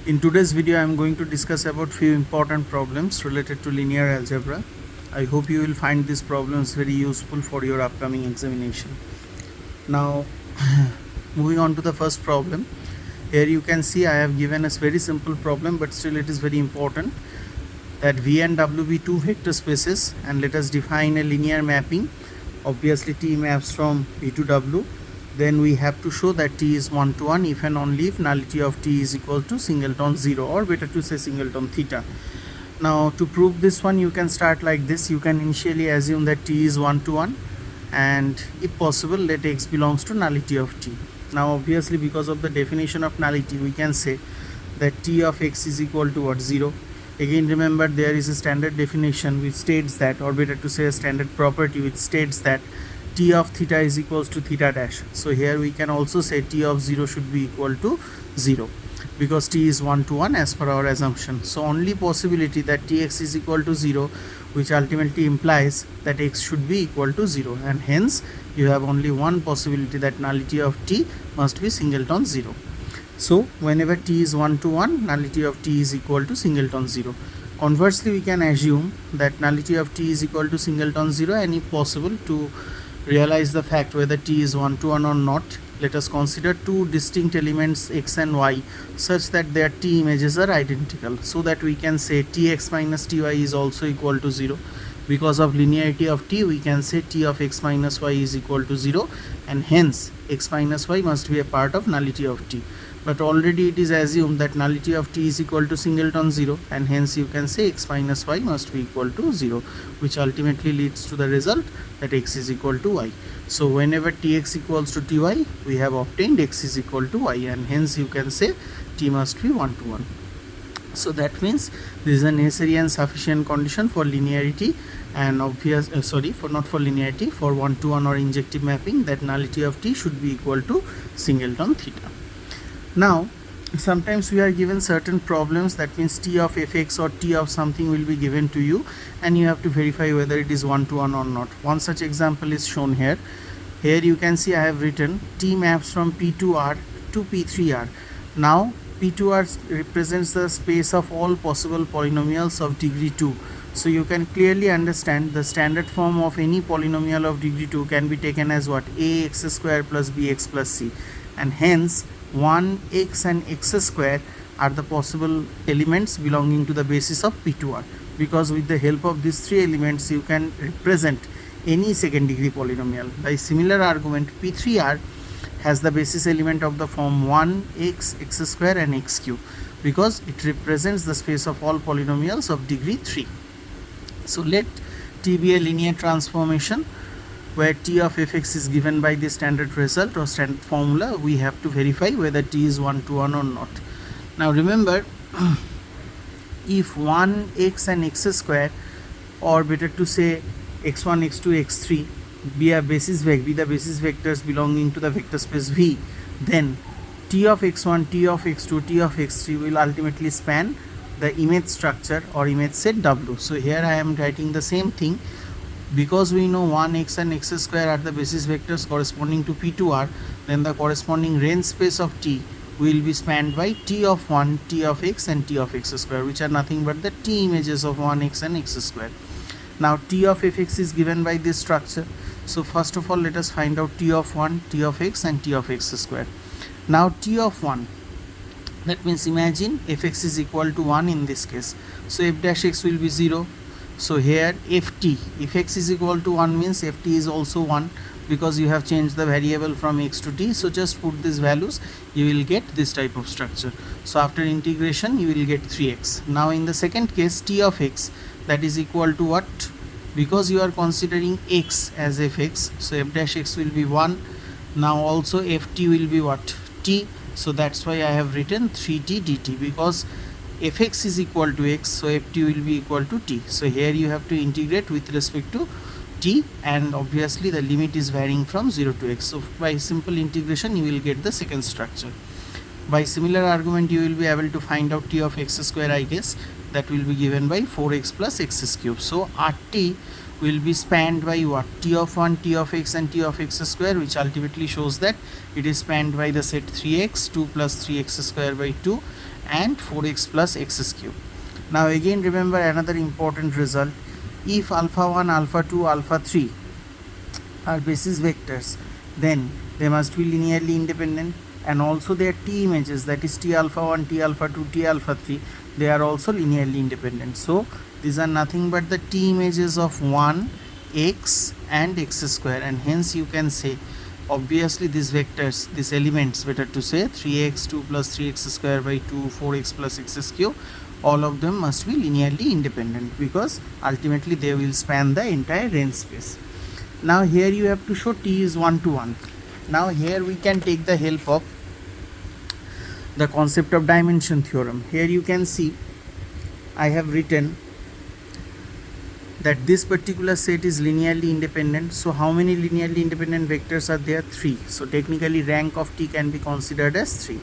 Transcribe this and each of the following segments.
In today's video I am going to discuss about few important problems related to linear algebra. I hope you will find these problems very useful for your upcoming examination. Now moving on to the first problem. Here you can see I have given us very simple problem, but still it is very important that V and W be two vector spaces, and let us define a linear mapping. Obviously T maps from V to W. Then we have to show that T is 1 to 1 if and only if nullity of T is equal to singleton 0, or better to say singleton theta. Now to prove this one, you can start like this. You can initially assume that T is 1 to 1, and if possible let X belongs to nullity of T. Now obviously because of the definition of nullity, we can say that T of X is equal to what? 0. Again remember, there is a standard definition which states that, or better to say a standard property which states that T of theta is equals to theta dash. So here we can also say T of 0 should be equal to 0, because T is 1 to 1 as per our assumption. So only possibility that Tx is equal to 0, which ultimately implies that X should be equal to 0, and hence you have only one possibility, that nullity of T must be singleton 0. So whenever T is 1 to 1, nullity of T is equal to singleton 0. Conversely, we can assume that nullity of T is equal to singleton 0, and if possible, to realize the fact whether T is 1 to 1 or not, let us consider two distinct elements X and Y such that their T images are identical, so that we can say Tx minus Ty is also equal to 0. Because of linearity of T, we can say T of X minus Y is equal to 0, and hence X minus Y must be a part of nullity of T. But already it is assumed that nullity of T is equal to singleton 0, and hence you can say X minus Y must be equal to 0, which ultimately leads to the result that X is equal to Y. So whenever Tx equals to Ty, we have obtained X is equal to Y, and hence you can say T must be 1 to 1. So that means this is a necessary and sufficient condition for linearity, and for linearity, for 1 to 1 or injective mapping, that nullity of T should be equal to singleton theta. Now sometimes we are given certain problems, that means T of fx or T of something will be given to you, and you have to verify whether it is 1 to 1 or not. One such example is shown here. Here you can see I have written T maps from P2R to P3R. Now P2R represents the space of all possible polynomials of degree 2. So you can clearly understand the standard form of any polynomial of degree 2 can be taken as what? Ax square plus bx plus c, and hence 1x and x square are the possible elements belonging to the basis of P2R, because with the help of these three elements you can represent any second degree polynomial. By similar argument, P3R has the basis element of the form 1x, x square and x cube, because it represents the space of all polynomials of degree 3. So let T be a linear transformation where T of fx is given by the standard result or standard formula. We have to verify whether T is 1 to 1 or not. Now remember, if 1x and x square, or better to say x1, x2, x3 be the basis vectors belonging to the vector space V, then T of x1, T of x2, T of x3 will ultimately span the image structure or image set W. So here I am writing the same thing. Because we know 1x and x square are the basis vectors corresponding to P2R, then the corresponding range space of T will be spanned by T of 1, T of x and T of x square, which are nothing but the T images of 1x and x square. Now T of fx is given by this structure. So first of all let us find out T of 1, T of x and T of x square. Now T of 1, that means imagine fx is equal to 1 in this case. So f dash x will be 0. So here ft, if x is equal to 1 means ft is also 1, because you have changed the variable from x to t. So just put these values, you will get this type of structure. So after integration you will get 3x. Now in the second case, T of x, that is equal to what? Because you are considering x as fx, so f dash x will be 1. Now also ft will be what? T. So that's why I have written 3t dt, because fx is equal to x, so ft will be equal to t. So here you have to integrate with respect to t, and obviously the limit is varying from 0 to x. So by simple integration you will get the second structure. By similar argument you will be able to find out T of x square, I guess, that will be given by 4x plus x cube. So RT will be spanned by what? T of 1, T of x and T of x square, which ultimately shows that it is spanned by the set 3x, 2 plus 3x square by 2, and 4x plus x cube. Now again remember another important result. If alpha 1, alpha 2, alpha 3 are basis vectors, then they must be linearly independent, and also their t images, that is t alpha 1, t alpha 2, t alpha 3, they are also linearly independent. So these are nothing but the t images of 1, x and x square, and hence you can say obviously these vectors, these elements better to say, 3x 2 plus 3x square by 2, 4x plus x cube, all of them must be linearly independent, because ultimately they will span the entire range space. Now here you have to show t is 1 to 1. Now here we can take the help of the concept of dimension theorem. Here you can see I have written that this particular set is linearly independent. So how many linearly independent vectors are there? 3. So technically rank of t can be considered as 3.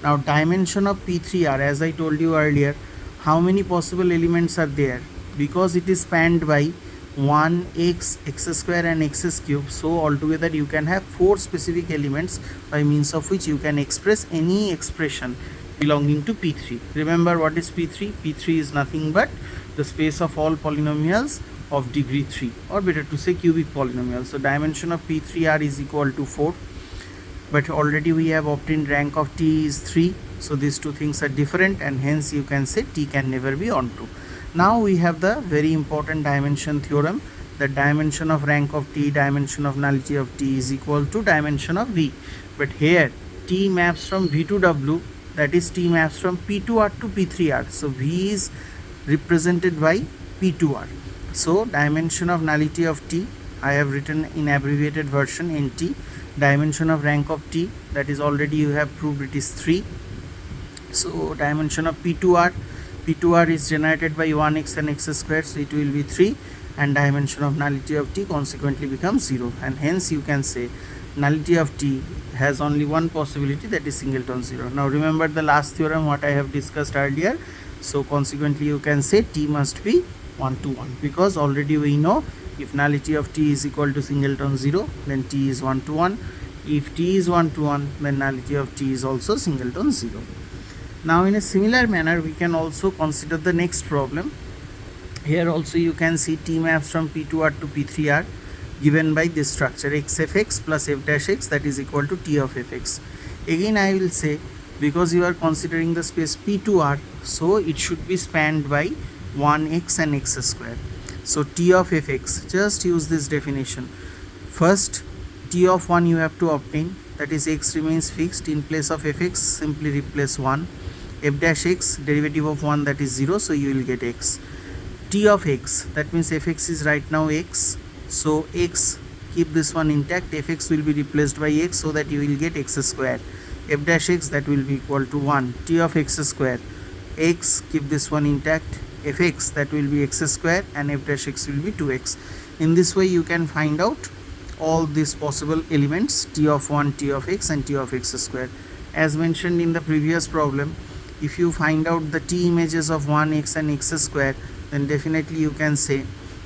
Now dimension of P3R, as I told you earlier, how many possible elements are there? Because it is spanned by 1, x, x square and x cube, so altogether you can have 4 specific elements by means of which you can express any expression belonging to P3. Remember what is P3? P3 is nothing but the space of all polynomials of degree 3, or better to say cubic polynomials. So dimension of P3R is equal to 4, but already we have obtained rank of t is 3, so these two things are different, and hence you can say t can never be onto. Now we have the very important dimension theorem, the dimension of rank of t, dimension of nullity of t is equal to dimension of v. But here t maps from v to w, that is t maps from p2r to p3r. So v is represented by p2r. So dimension of nullity of t I have written in abbreviated version nt. Dimension of rank of t, that is already you have proved it is 3. So dimension of p2r, P2R is generated by 1x and x square, so it will be 3, and dimension of nullity of t consequently becomes 0, and hence you can say nullity of t has only one possibility, that is singleton 0. Now remember the last theorem what I have discussed earlier, so consequently you can say t must be 1 to 1, because already we know if nullity of t is equal to singleton 0, then t is 1 to 1. If t is 1 to 1, then nullity of t is also singleton 0. Now in a similar manner we can also consider the next problem. Here also you can see t maps from p2r to p3r given by this structure x f(x) plus f dash x, that is equal to t of fx. Again I will say, because you are considering the space p2r, so it should be spanned by 1x and x square. So t of fx, just use this definition. First t of 1 you have to obtain, that is x remains fixed, in place of fx simply replace 1. F dash x, derivative of 1, that is 0, so you will get x. T of x, that means fx is right now x, so x, keep this one intact, fx will be replaced by x, so that you will get x square. F dash x, that will be equal to 1. T of x square, x, keep this one intact, fx, that will be x square, and f dash x will be 2x. In this way you can find out all these possible elements, t of 1, t of x and t of x square. As mentioned in the previous problem, if you find out the t images of 1x and x square, then definitely you can say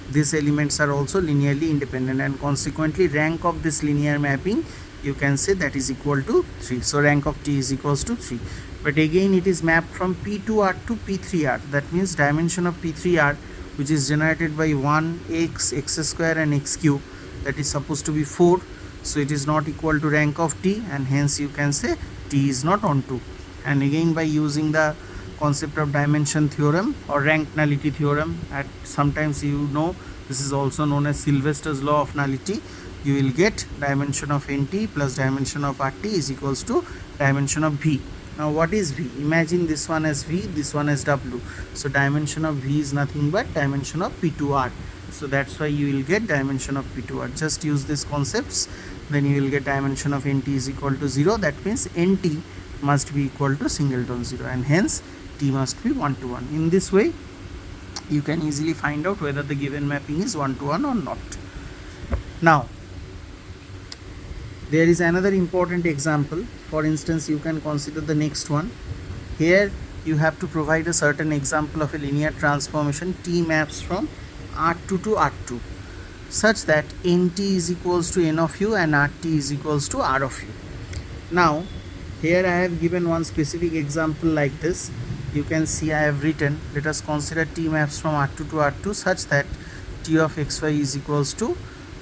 these elements are also linearly independent, and consequently rank of this linear mapping you can say that is equal to 3. So rank of t is equals to 3. But again it is mapped from p2r to p3r, that means dimension of p3r, which is generated by 1x, x square and x cube, that is supposed to be 4, so it is not equal to rank of t, and hence you can say t is not onto. And again by using the concept of dimension theorem or rank nullity theorem, at sometimes you know this is also known as Sylvester's law of nullity, you will get dimension of nt plus dimension of rt is equals to dimension of v. Now what is v? Imagine this one as v, this one as w, so dimension of v is nothing but dimension of p2r, so that's why you will get dimension of p2r. Just use these concepts, then you will get dimension of nt is equal to 0, that means nt must be equal to singleton 0, and hence t must be 1 to 1. In this way you can easily find out whether the given mapping is 1 to 1 or not. Now there is another important example. For instance, you can consider the next one. Here you have to provide a certain example of a linear transformation t maps from R2 to R2 such that nt is equals to n of u and rt is equals to r of u. Now Here I have given one specific example like this. You can see I have written, let us consider t maps from R2 to R2 such that t of xy is equals to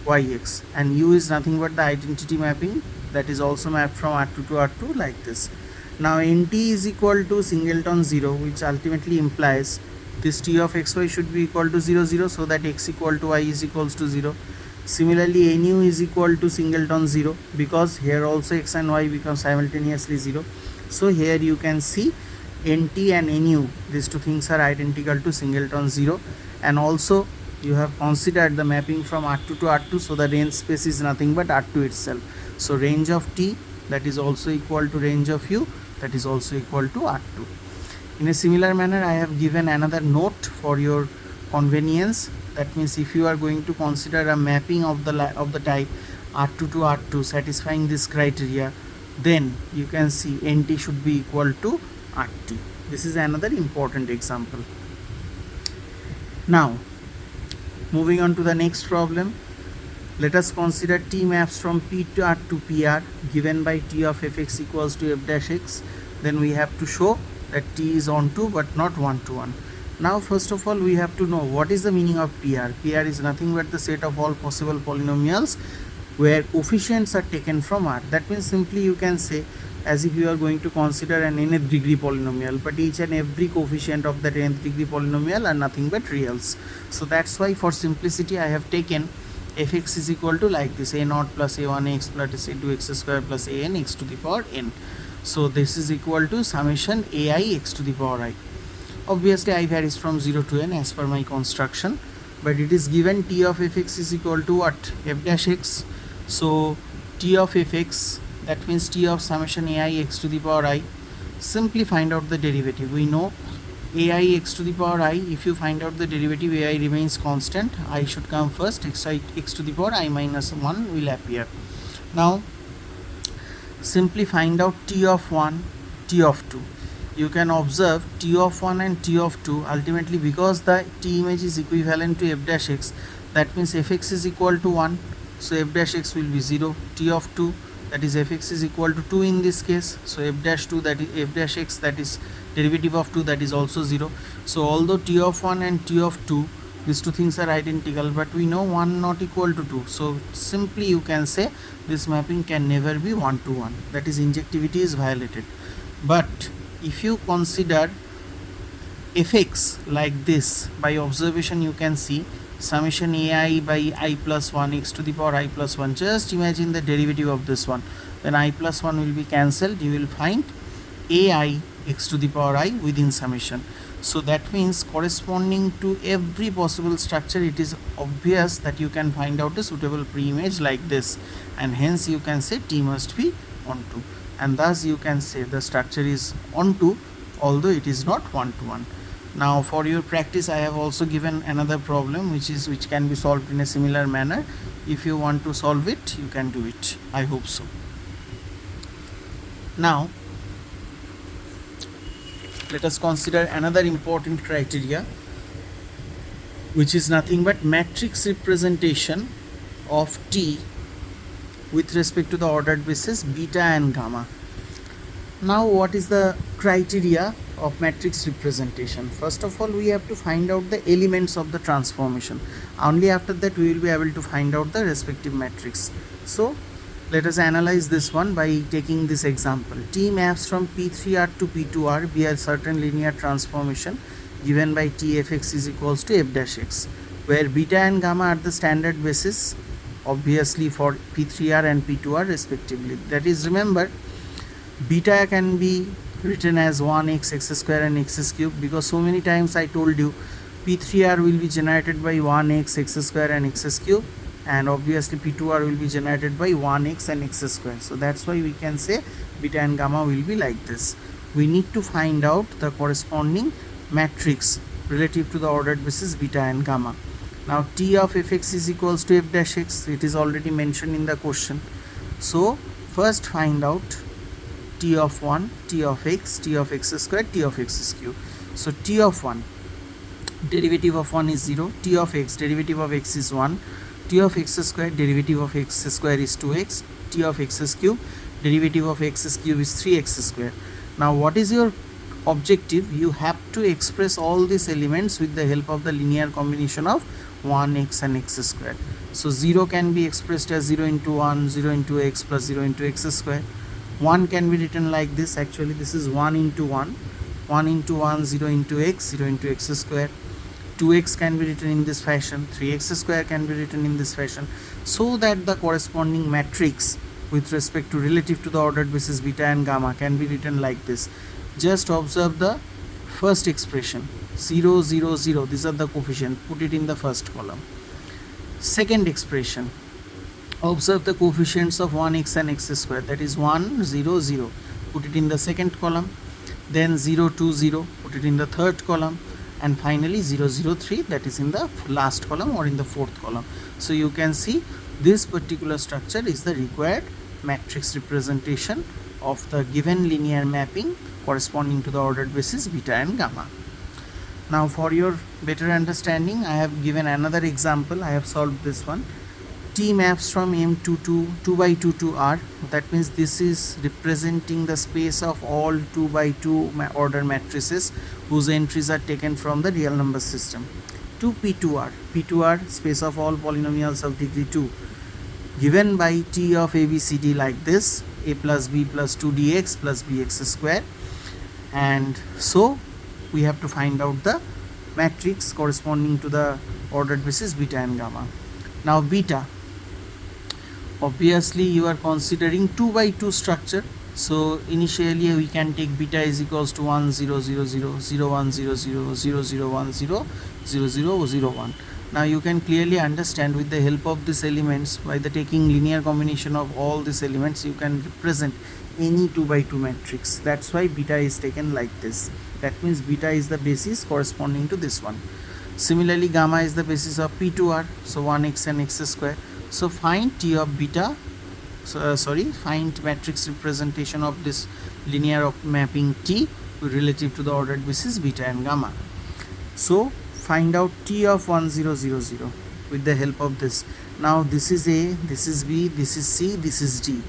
yx, and u is nothing but the identity mapping that is also mapped from R2 to R2 like this. Now nt is equal to singleton 0, which ultimately implies this t of xy should be equal to 0 0, so that x equal to y is equals to 0. Similarly nu is equal to singleton 0, because here also x and y become simultaneously 0. So here you can see nt and nu, these two things are identical to singleton 0, and also you have considered the mapping from R2 to R2, so the range space is nothing but R2 itself. So range of t, that is also equal to range of u, that is also equal to R2. In a similar manner, I have given another note for your convenience. That means if you are going to consider a mapping of the type R2 to R2 satisfying this criteria, then you can see nt should be equal to RT. This is another important example. Now moving on to the next problem, let us consider t maps from P to R to PR given by t of fx equals to f dash x. Then we have to show that t is onto but not one to one. Now first of all we have to know what is the meaning of PR. PR is nothing but the set of all possible polynomials where coefficients are taken from R. That means simply you can say as if you are going to consider an nth degree polynomial, but each and every coefficient of that nth degree polynomial are nothing but reals. So that's why for simplicity I have taken fx is equal to like this, a0 plus a1x plus a2x square plus an x to the power n. So this is equal to summation ai x to the power I. Obviously I varies from 0 to n as per my construction, but it is given t of fx is equal to what? F dash x. So t of fx, that means t of summation ai x to the power I. Simply find out the derivative. We know ai x to the power I, if you find out the derivative, ai remains constant, I should come first, x to the power I minus 1 will appear. Now simply find out t of 1, t of 2. You can observe t of 1 and t of 2 ultimately, because the t image is equivalent to f dash x, that means fx is equal to 1, so f dash x will be 0. T of 2, that is fx is equal to 2 in this case, so f dash 2, that is f dash x, that is derivative of 2, that is also 0. So although t of 1 and t of 2, these two things are identical, but we know 1 not equal to 2, so simply you can say this mapping can never be 1 to 1, that is injectivity is violated. But if you consider fx like this, by observation you can see summation ai by I plus 1 x to the power I plus 1. Just imagine the derivative of this one, then I plus 1 will be cancelled, you will find ai x to the power I within summation. So that means corresponding to every possible structure, it is obvious that you can find out a suitable pre-image like this, and hence you can say t must be onto, and thus you can say the structure is onto although it is not one to one. Now for your practice I have also given another problem which can be solved in a similar manner. If you want to solve it, you can do it. I hope so. Now let us consider another important criteria, which is nothing but matrix representation of T with respect to the ordered basis beta and gamma. Now what is the criteria of matrix representation? First of all we have to find out the elements of the transformation. Only after that we will be able to find out the respective matrix. So let us analyze this one by taking this example. T maps from P3R to P2R be a certain linear transformation given by Tfx is equals to f dash x, where beta and gamma are the standard basis obviously for P3R and P2R respectively. That is, remember, beta can be written as 1x x square and x cube, because so many times I told you P3R will be generated by 1x x square and x cube, and obviously P2R will be generated by 1x and x square. So that's why we can say beta and gamma will be like this. We need to find out the corresponding matrix relative to the ordered basis beta and gamma. Now T of fx is equals to f dash x, it is already mentioned in the question. So first find out T of 1, T of x, T of x square, T of x cube. So T of 1, derivative of 1 is 0, T of x, derivative of x is 1, T of x square, derivative of x square is 2x, T of x cube, derivative of x cube is 3x square. Now what is your objective? You have to express all these elements with the help of the linear combination of 1x and x square. So 0 can be expressed as 0 into 1, 0 into x plus 0 into x square. 1 can be written like this. Actually this is 1 into 1, 1 into 1, 0 into x, 0 into x square. 2x can be written in this fashion, 3x square can be written in this fashion, so that the corresponding matrix with respect to relative to the ordered basis beta and gamma can be written like this. Just observe the first expression, 0 0 0, these are the coefficients, put it in the first column. Second expression, observe the coefficients of 1x and x square, that is 1 0 0, put it in the second column. Then 0 2 0, put it in the third column, and finally 0 0 3, that is in the last column or in the fourth column. So you can see this particular structure is the required matrix representation of the given linear mapping corresponding to the ordered basis beta and gamma. Now for your better understanding, I have given another example. I have solved this one. T maps from M to 2 by 2 to R. That means this is representing the space of all 2 by 2 order matrices whose entries are taken from the real number system. To P2R. P2R, space of all polynomials of degree 2, given by T of ABCD like this, a plus b plus 2dx plus bx square. And so we have to find out the matrix corresponding to the ordered basis beta and gamma. Now beta, obviously you are considering 2 by 2 structure, so initially we can take beta is equals to 1 0 0 0 0 1 0 0 0 0 1 0 0 0 0 1. Now you can clearly understand with the help of these elements, by the taking linear combination of all these elements, you can represent any 2 by 2 matrix. That's why beta is taken like this. That means beta is the basis corresponding to this one. Similarly gamma is the basis of P2R, so 1x and x square. So find T of beta, find matrix representation of this linear mapping T relative to the ordered basis beta and gamma. So find out T of 1 0 0 0 with the help of this. Now this is A, this is B, this is C, this is D.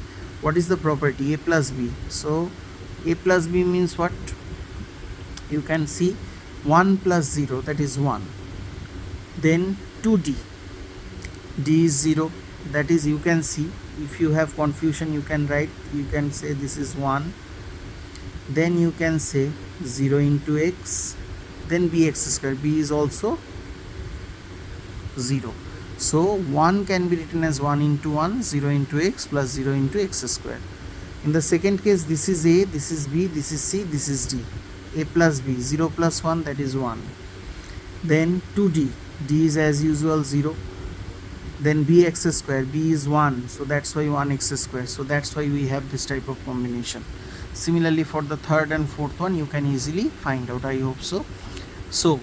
What is the property? A plus B. So A plus B means what? You can see 1 plus 0, that is 1. Then 2D. D is 0, that is, you can see, if you have confusion you can write, you can say this is 1. Then you can say 0 into x, then bx square. B is also 0. So 1 can be written as 1 into 1, 0 into x plus 0 into x square. In the second case, this is A, this is B, this is C, this is D. A plus B, 0 plus 1, that is 1. Then 2D, D is as usual 0. Then bx square, b is 1, so that's why 1x square. So that's why we have this type of combination. Similarly for the third and fourth one, you can easily find out, I hope so. So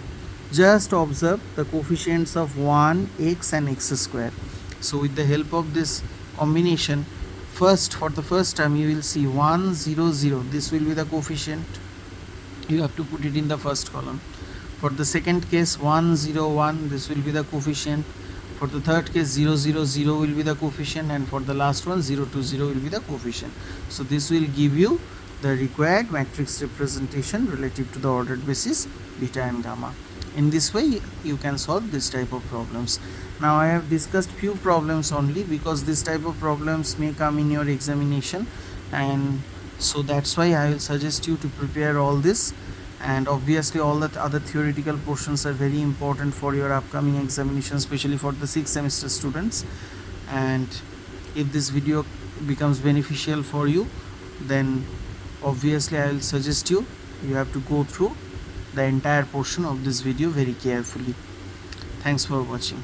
just observe the coefficients of 1, x and x square. So with the help of this combination, first, for the first term you will see 1 0 0, this will be the coefficient, you have to put it in the first column. For the second case 1 0 1, this will be the coefficient. For the third case 0 0 0 will be the coefficient, and for the last one 0 2 0 will be the coefficient. So this will give you the required matrix representation relative to the ordered basis beta and gamma. In this way you can solve this type of problems. Now I have discussed few problems only because this type of problems may come in your examination, and so that's why I will suggest you to prepare all this. And obviously all the other theoretical portions are very important for your upcoming examination, especially for the 6th semester students. And if this video becomes beneficial for you, then obviously I will suggest you have to go through the entire portion of this video very carefully. Thanks for watching.